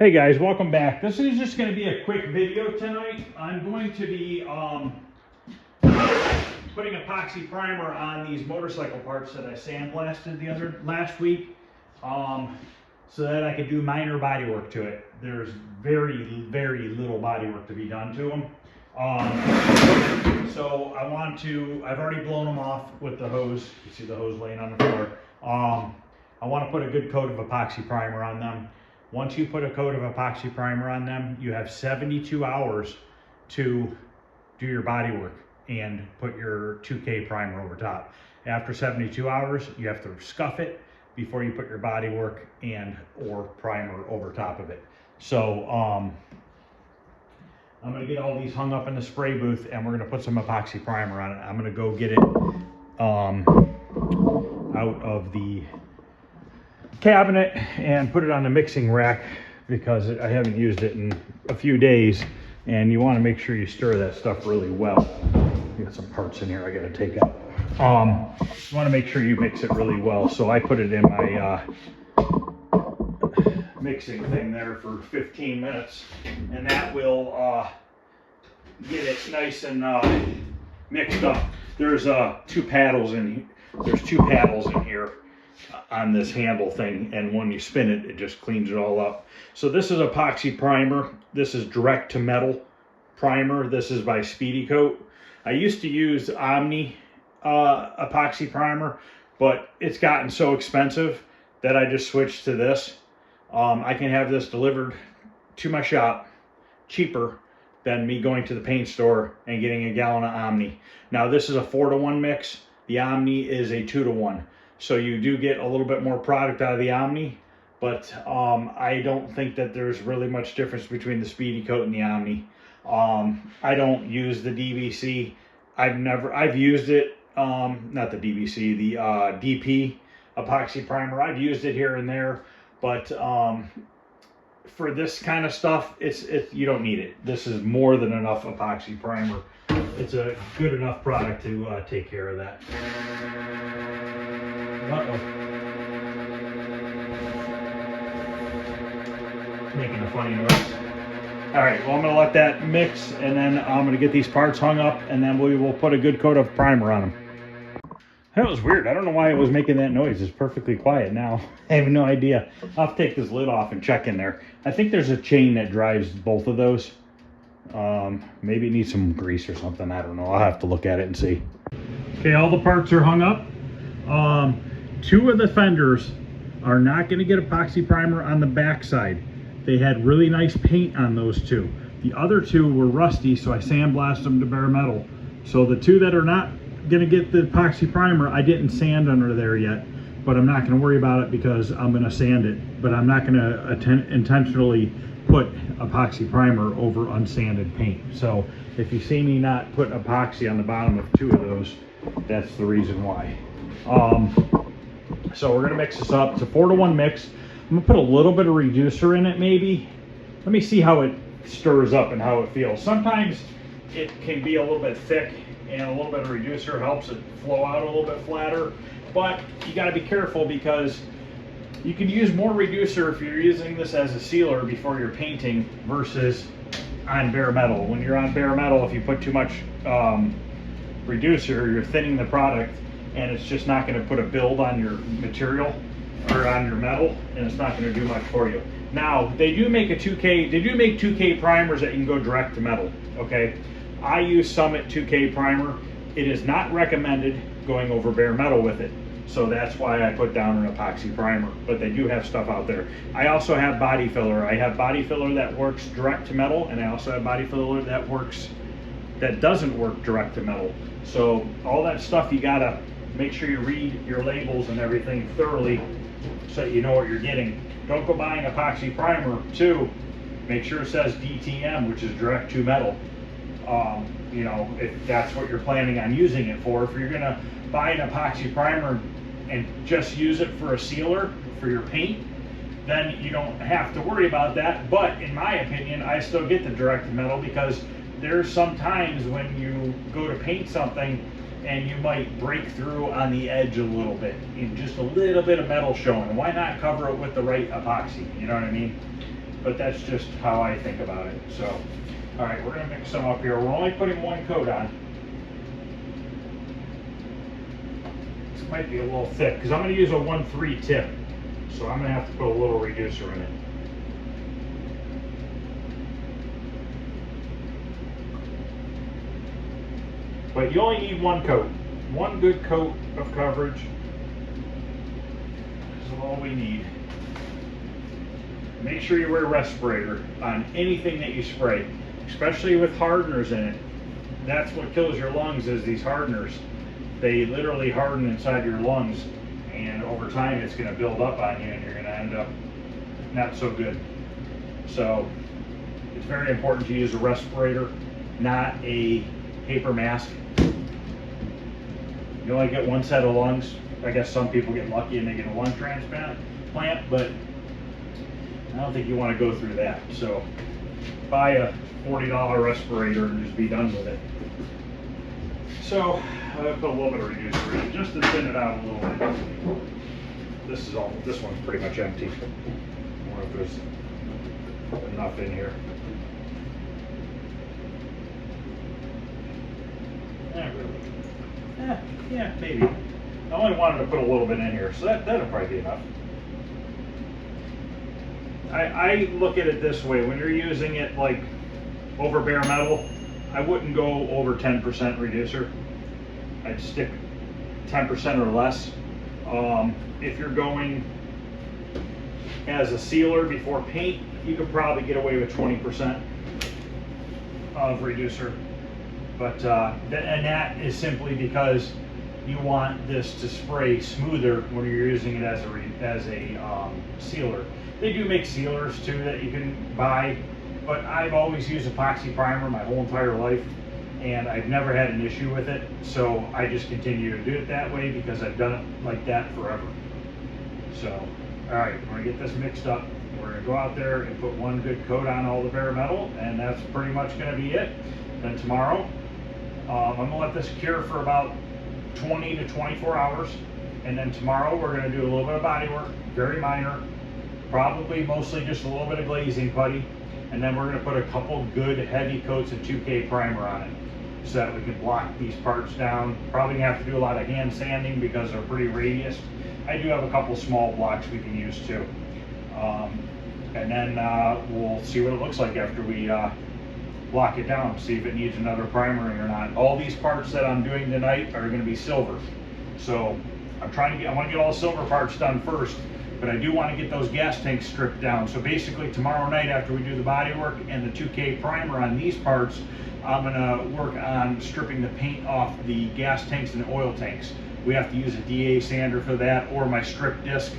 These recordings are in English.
Hey guys, welcome back. This is just going to be a quick video tonight. I'm going to be putting epoxy primer on these motorcycle parts that I sandblasted last week, so that I could do minor body work to it. There's very little body work to be done to them. So I've already blown them off with the hose. You see the hose laying on the floor. I want to put a good coat of epoxy primer on them. Once you put a coat of epoxy primer on them, you have 72 hours to do your body work and put your 2K primer over top. After 72 hours, you have to scuff it before you put your body work or primer over top of it. So I'm gonna get all these hung up in the spray booth and we're gonna put some epoxy primer on it. I'm gonna go get it out of the cabinet and put it on the mixing rack because I haven't used it in a few days, and you want to make sure you stir that stuff really well. Got some parts in here I got to take out. You want to make sure you mix it really well. So I put it in my mixing thing there for 15 minutes, and that will get it nice and mixed up. There's two paddles in here on this handle thing, and when you spin it, it just cleans it all up. So this is epoxy primer. This is direct to metal primer. This is by Speedy Coat. I used to use Omni epoxy primer, but it's gotten so expensive that I just switched to this. I can have this delivered to my shop cheaper than me going to the paint store and getting a gallon of Omni. Now this is a 4-to-1 mix. The Omni is a 2-to-1. So you do get a little bit more product out of the Omni, but I don't think that there's really much difference between the Speedy Coat and the Omni. I don't use the DBC. I've used it, not the DBC, the DP epoxy primer. I've used it here and there, but for this kind of stuff, you don't need it. This is more than enough epoxy primer. It's a good enough product to take care of that. Making a funny noise. All right, well, I'm gonna let that mix, and then I'm gonna get these parts hung up, and then we will put a good coat of primer on them. That was weird. I don't know why it was making that noise. It's perfectly quiet now. I have no idea. I'll have to take this lid off and check in there. I think there's a chain that drives both of those. Maybe it needs some grease or something. I don't know. I'll have to look at it and see. Okay, all the parts are hung up. Two of the fenders are not going to get epoxy primer on the back side. They had really nice paint on those two. The other two were rusty, so I sandblasted them to bare metal. So the two that are not going to get the epoxy primer, I didn't sand under there yet, but I'm not going to worry about it because I'm going to sand it. But I'm not going to intentionally put epoxy primer over unsanded paint. So if you see me not put epoxy on the bottom of two of those, that's the reason why. So we're gonna mix this up. It's a 4-to-1 mix. I'm gonna put a little bit of reducer in it, maybe. Let me see how it stirs up and how it feels. Sometimes it can be a little bit thick, and a little bit of reducer helps it flow out a little bit flatter. But you gotta be careful because you can use more reducer if you're using this as a sealer before you're painting versus on bare metal. When you're on bare metal, if you put too much reducer, you're thinning the product, and it's just not going to put a build on your material or on your metal, and it's not going to do much for you. Now they do make 2K primers that you can go direct to metal. Okay, I use Summit 2K primer. It is not recommended going over bare metal with it, so that's why I put down an epoxy primer, but they do have stuff out there. I also have body filler. I have body filler that works direct to metal, and I also have body filler that doesn't work direct to metal. So all that stuff, you gotta make sure you read your labels and everything thoroughly so that you know what you're getting. Don't go buying epoxy primer too. Make sure it says DTM, which is direct to metal. You know, if that's what you're planning on using it for. If you're gonna buy an epoxy primer and just use it for a sealer for your paint, then you don't have to worry about that. But in my opinion, I still get the direct to metal because there's some times when you go to paint something and you might break through on the edge a little bit, and just a little bit of metal showing. Why not cover it with the right epoxy? You know what I mean? but that's just how I think about it. So, all right, we're gonna mix some up here. We're only putting one coat on. This might be a little thick because I'm gonna use a 1/3 tip. So I'm gonna have to put a little reducer in it. But you only need one coat. One good coat of coverage is all we need. Make sure you wear a respirator on anything that you spray, especially with hardeners in it. That's what kills your lungs, is these hardeners. They literally harden inside your lungs, and over time it's going to build up on you and you're going to end up not so good. So it's very important to use a respirator, not a paper mask. You only get one set of lungs. I guess some people get lucky and they get a lung transplant, but I don't think you want to go through that. So buy a $40 respirator and just be done with it. So I'm gonna put a little bit of reducer in it just to thin it out a little bit. This one's pretty much empty. I wonder if there's enough in here. Not really. Yeah, maybe. I only wanted to put a little bit in here, so that'll probably be enough. I look at it this way: when you're using it like over bare metal, I wouldn't go over 10% reducer. I'd stick 10% or less. If you're going as a sealer before paint, you could probably get away with 20% of reducer. But and that is simply because you want this to spray smoother when you're using it as a sealer. They do make sealers too that you can buy, but I've always used epoxy primer my whole entire life, and I've never had an issue with it. So I just continue to do it that way because I've done it like that forever. So, all right, we're gonna get this mixed up. We're gonna go out there and put one good coat on all the bare metal, and that's pretty much gonna be it. Then tomorrow, I'm gonna let this cure for about 20 to 24 hours. And then tomorrow we're gonna do a little bit of body work, very minor, probably mostly just a little bit of glazing putty. And then we're gonna put a couple good heavy coats of 2K primer on it so that we can block these parts down. Probably gonna have to do a lot of hand sanding because they're pretty radius. I do have a couple small blocks we can use too. And then we'll see what it looks like after we block it down, see if it needs another primering or not. All these parts that I'm doing tonight are going to be silver. So I want to get all the silver parts done first, but I do want to get those gas tanks stripped down. So basically tomorrow night after we do the body work and the 2K primer on these parts, I'm going to work on stripping the paint off the gas tanks and oil tanks. We have to use a DA sander for that, or my strip disc,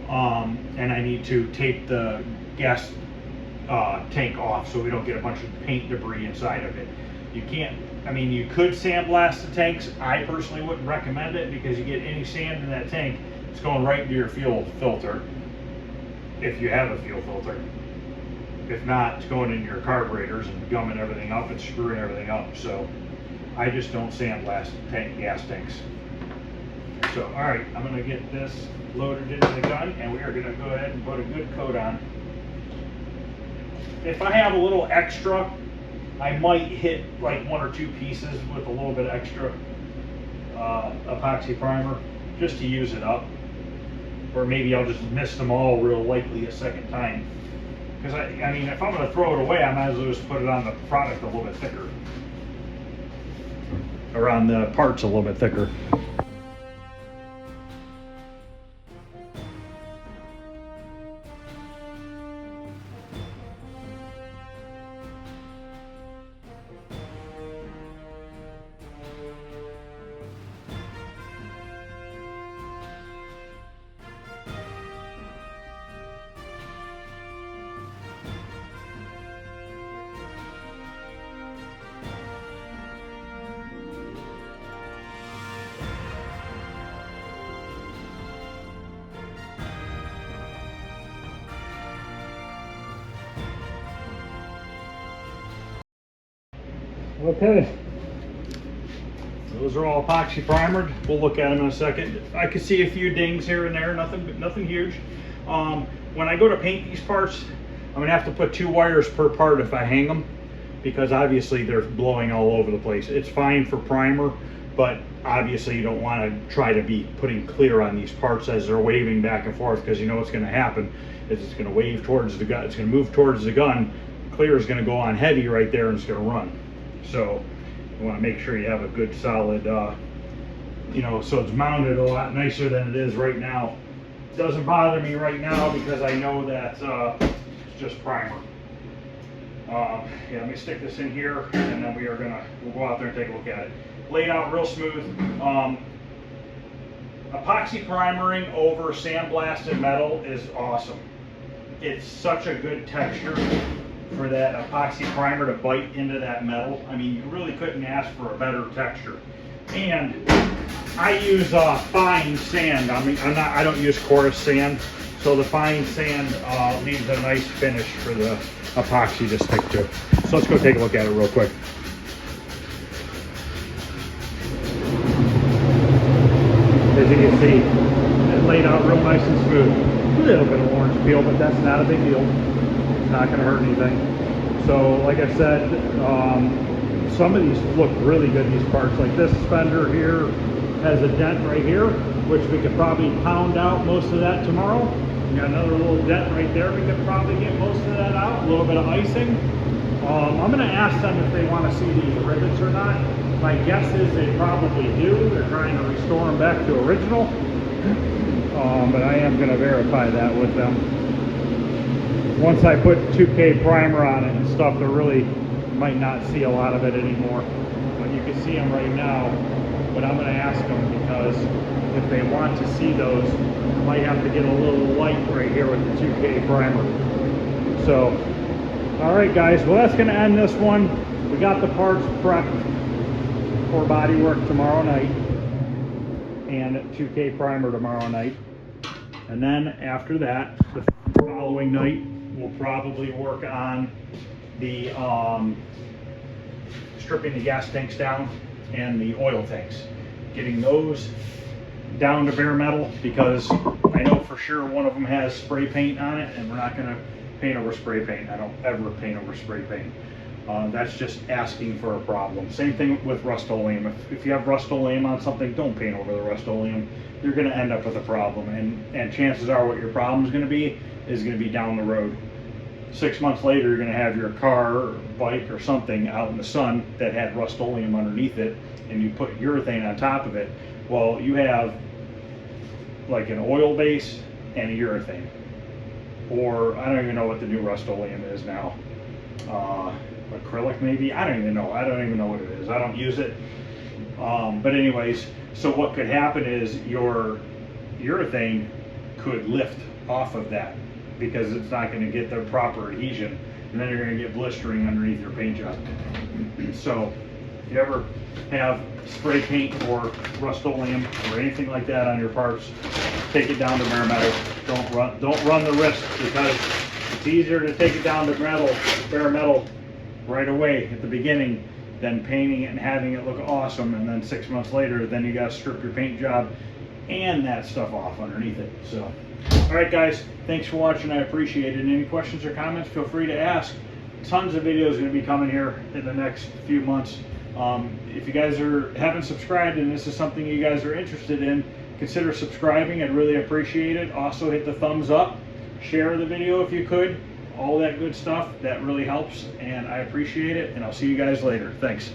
and I need to tape the gas tank off so we don't get a bunch of paint debris inside of it. You can't, I mean, you could sandblast the tanks. I personally wouldn't recommend it because you get any sand in that tank, it's going right into your fuel filter, if you have a fuel filter. If not, it's going into your carburetors and gumming everything up and screwing everything up. So I just don't sandblast gas tanks. So, all right, I'm gonna get this loaded into the gun and we are gonna go ahead and put a good coat on. If I have a little extra, I might hit like one or two pieces with a little bit extra epoxy primer just to use it up. Or maybe I'll just mist them all real lightly a second time. Because I mean, if I'm going to throw it away, I might as well just put it on the product a little bit thicker. Or on the parts a little bit thicker. Okay, those are all epoxy primered. We'll look at them in a second. I could see a few dings here and there, nothing huge. When I go to paint these parts, I'm gonna have to put 2 wires per part if I hang them, because obviously they're blowing all over the place. It's fine for primer, but obviously you don't want to try to be putting clear on these parts as they're waving back and forth, because you know what's going to happen is it's going to wave towards the gun, it's going to move towards the gun, clear is going to go on heavy right there and it's going to run. So you want to make sure you have a good solid you know, so it's mounted a lot nicer than it is right now. It doesn't bother me right now because I know that it's just primer. Yeah, let me stick this in here, and then we'll go out there and take a look at it. Laid out real smooth. Epoxy primering over sandblasted metal is awesome. It's such a good texture for that epoxy primer to bite into that metal. I mean, you really couldn't ask for a better texture. And I use fine sand. I mean, I don't use coarse sand, so the fine sand leaves a nice finish for the epoxy to stick to. So let's go take a look at it real quick. As you can see, it laid out real nice and smooth. A little bit of orange peel, but that's not a big deal. It's not going to hurt anything. So, like I said, some of these look really good, these parts. Like this fender here has a dent right here, which we could probably pound out most of that tomorrow. We got another little dent right there. We could probably get most of that out. A little bit of icing. I'm going to ask them if they want to see these rivets or not. My guess is they probably do. They're trying to restore them back to original. But I am going to verify that with them. Once I put 2K primer on it and stuff, they really might not see a lot of it anymore. But you can see them right now. But I'm going to ask them, because if they want to see those, I might have to get a little light right here with the 2K primer. So, all right, guys. Well, that's going to end this one. We got the parts prepped for bodywork tomorrow night and 2K primer tomorrow night. And then after that, the following night, we'll probably work on the stripping the gas tanks down and the oil tanks, getting those down to bare metal, because I know for sure one of them has spray paint on it, and we're not going to paint over spray paint. I don't ever paint over spray paint. That's just asking for a problem. Same thing with Rust-Oleum. If you have Rust-Oleum on something, don't paint over the Rust-Oleum. You're going to end up with a problem, and chances are what your problem is going to be down the road. 6 months later, you're going to have your car or bike or something out in the sun that had Rust-Oleum underneath it, and you put urethane on top of it. Well, you have like an oil base and a urethane, or I don't even know what the new Rust-Oleum is now. Acrylic maybe? I don't even know. I don't even know what it is. I don't use it. But anyways, so what could happen is your urethane could lift off of that, because it's not going to get the proper adhesion, and then you're going to get blistering underneath your paint job. So if you ever have spray paint or Rust-Oleum or anything like that on your parts, take it down to bare metal. Don't run the risk, because it's easier to take it down to bare metal right away at the beginning than painting it and having it look awesome, and then 6 months later, then you got to strip your paint job and that stuff off underneath it. So, all right, guys, thanks for watching. I appreciate it. And any questions or comments, feel free to ask. Tons of videos going to be coming here in the next few months. If you guys haven't subscribed and this is something you guys are interested in, consider subscribing. I'd really appreciate it. Also, hit the thumbs up, share the video if you could, all that good stuff. That really helps, and I appreciate it, and I'll see you guys later. Thanks.